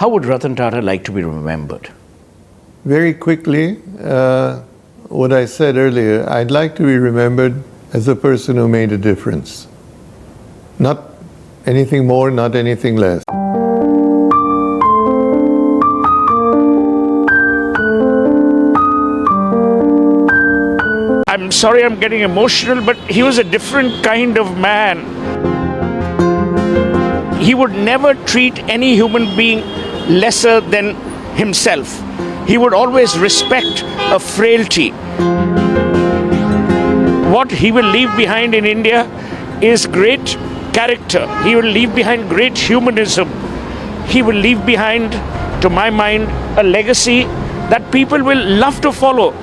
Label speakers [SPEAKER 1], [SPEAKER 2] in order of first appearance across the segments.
[SPEAKER 1] How would Ratan Tata like to be remembered?
[SPEAKER 2] Very quickly, what I said earlier, I'd like to be remembered as a person who made a difference. Not anything more, not anything less.
[SPEAKER 1] I'm sorry I'm getting emotional, but he was a different kind of man. He would never treat any human being lesser than himself. He would always respect a frailty. What he will leave behind in India is great character. He will leave behind great humanism. He will leave behind, to my mind, a legacy that people will love to follow.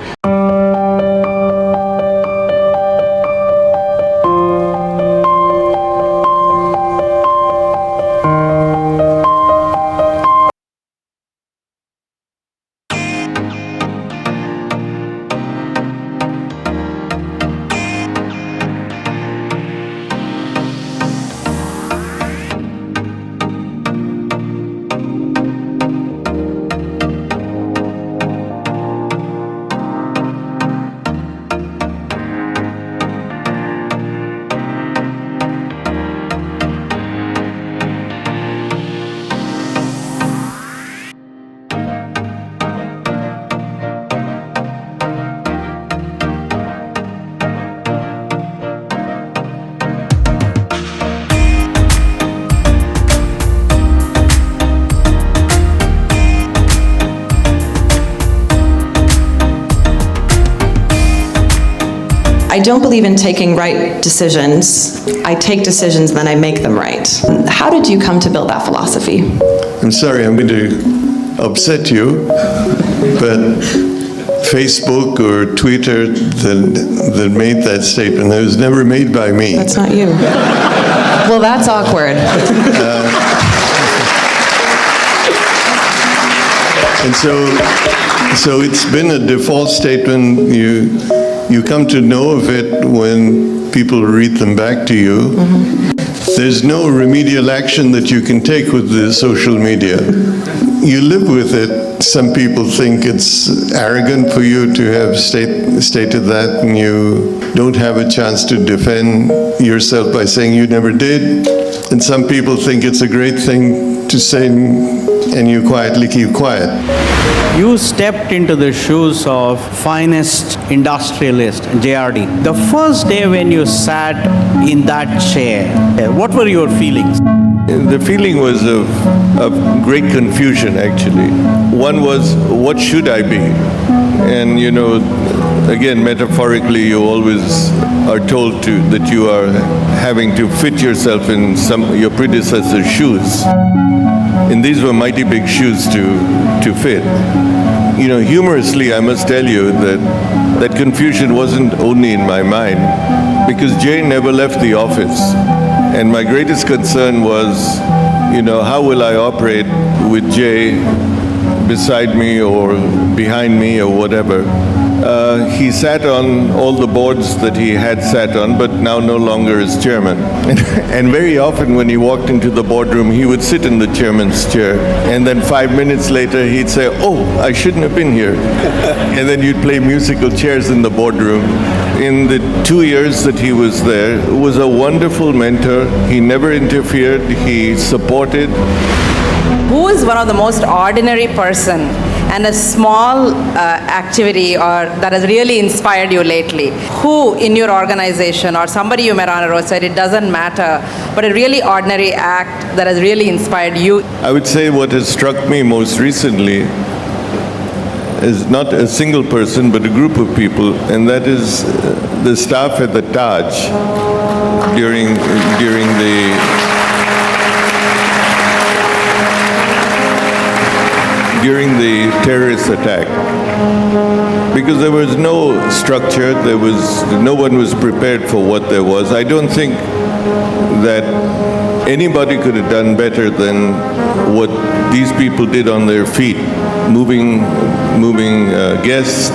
[SPEAKER 3] I don't believe in taking right decisions. I take decisions, then I make them right. How did you come to build that philosophy?
[SPEAKER 2] I'm sorry, I'm going to upset you, but Facebook or Twitter that made that statement, it was never made by me.
[SPEAKER 3] That's not you. Well, that's awkward.
[SPEAKER 2] And so it's been a default statement. You come to know of it when people read them back to you. Mm-hmm. There's no remedial action that you can take with the social media. You live with it. Some people think it's arrogant for you to have stated that, and you don't have a chance to defend yourself by saying you never did. And some people think it's a great thing to say, and you quietly keep quiet.
[SPEAKER 4] You stepped into the shoes of finest industrialist, JRD. The first day when you sat in that chair, what were your feelings?
[SPEAKER 2] The feeling was of great confusion, actually. One was, what should I be? And, you know, again, metaphorically, you always are told that you are having to fit yourself in your predecessor's shoes. And these were mighty big shoes to fit. You know, humorously, I must tell you that confusion wasn't only in my mind, because Jay never left the office. And my greatest concern was, you know, how will I operate with Jay beside me or behind me or whatever. He sat on all the boards that he had sat on, but now no longer is chairman. And very often when he walked into the boardroom, he would sit in the chairman's chair. And then 5 minutes later, he'd say, oh, I shouldn't have been here. And then you'd play musical chairs in the boardroom. In the 2 years that he was there, he was a wonderful mentor. He never interfered. He supported.
[SPEAKER 5] Who is one of the most ordinary person and a small activity or that has really inspired you lately? Who in your organization or somebody you met on a roadside, it doesn't matter, but a really ordinary act that has really inspired you?
[SPEAKER 2] I would say what has struck me most recently is not a single person, but a group of people, and that is the staff at the Taj during the terrorist attack, because there was no structure, no one was prepared for what there was. I don't think that anybody could have done better than what these people did on their feet, moving guests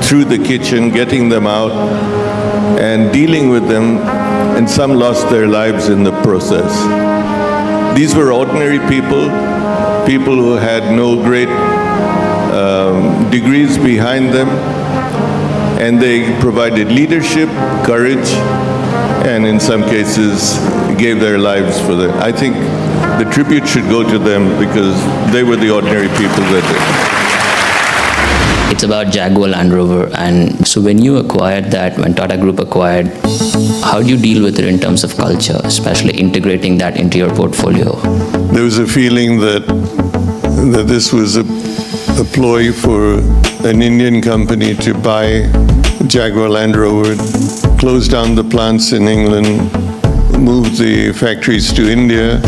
[SPEAKER 2] through the kitchen, getting them out, and dealing with them, and some lost their lives in the process. These were ordinary people people who had no great degrees behind them, and they provided leadership, courage, and in some cases gave their lives for that. I think the tribute should go to them because they were the ordinary people that
[SPEAKER 6] It's about Jaguar Land Rover, and so when you acquired that, when Tata Group acquired, how do you deal with it in terms of culture, especially integrating that into your portfolio?
[SPEAKER 2] there was a feeling that this was a ploy for an Indian company to buy Jaguar Land Rover, close down the plants in England, move the factories to India,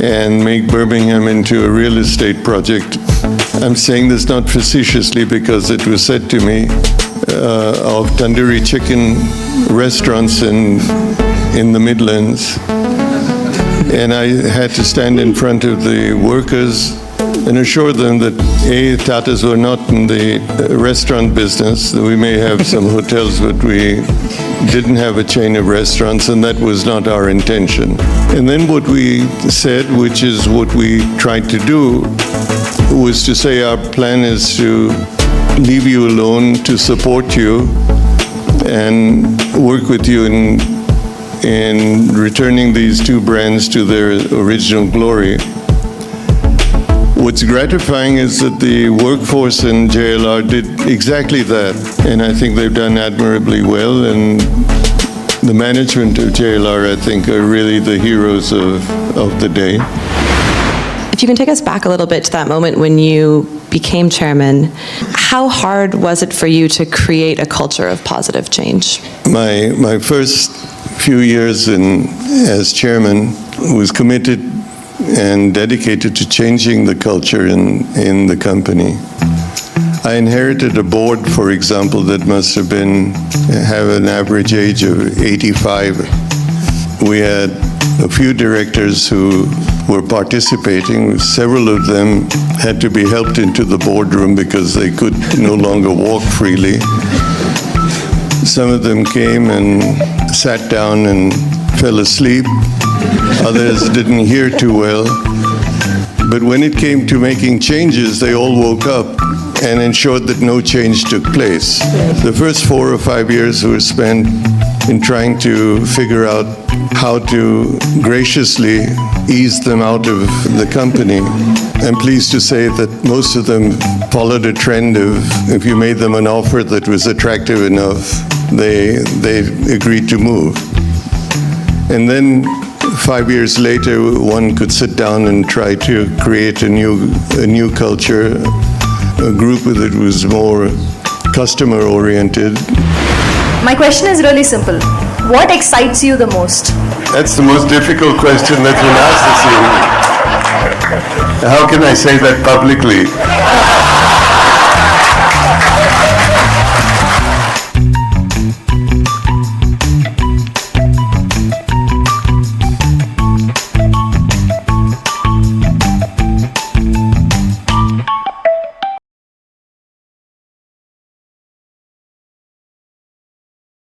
[SPEAKER 2] and make Birmingham into a real estate project. I'm saying this not facetiously because it was said to me of tandoori chicken restaurants in the Midlands. And I had to stand in front of the workers and assure them that Tatas were not in the restaurant business. We may have some hotels, but we didn't have a chain of restaurants, and that was not our intention. And then what we said, which is what we tried to do, was to say our plan is to leave you alone, to support you, and work with you in returning these two brands to their original glory. What's gratifying is that the workforce in JLR did exactly that, and I think they've done admirably well, and the management of JLR, I think, are really the heroes of the day.
[SPEAKER 3] If you can take us back a little bit to that moment when you became chairman, how hard was it for you to create a culture of positive change?
[SPEAKER 2] My first few years as chairman was committed and dedicated to changing the culture in the company. I inherited a board, for example, that must have an average age of 85. We had a few directors who were participating. Several of them had to be helped into the boardroom because they could no longer walk freely. Some of them came and sat down and fell asleep. Others didn't hear too well. But when it came to making changes, they all woke up and ensured that no change took place. The first 4 or 5 years were spent in trying to figure out how to graciously ease them out of the company. I'm pleased to say that most of them followed a trend of if you made them an offer that was attractive enough, they agreed to move. And then 5 years later, one could sit down and try to create a new culture, a group that was more customer-oriented.
[SPEAKER 7] My question is really simple. What excites you the most?
[SPEAKER 2] That's the most difficult question that's been asked this evening. How can I say that publicly?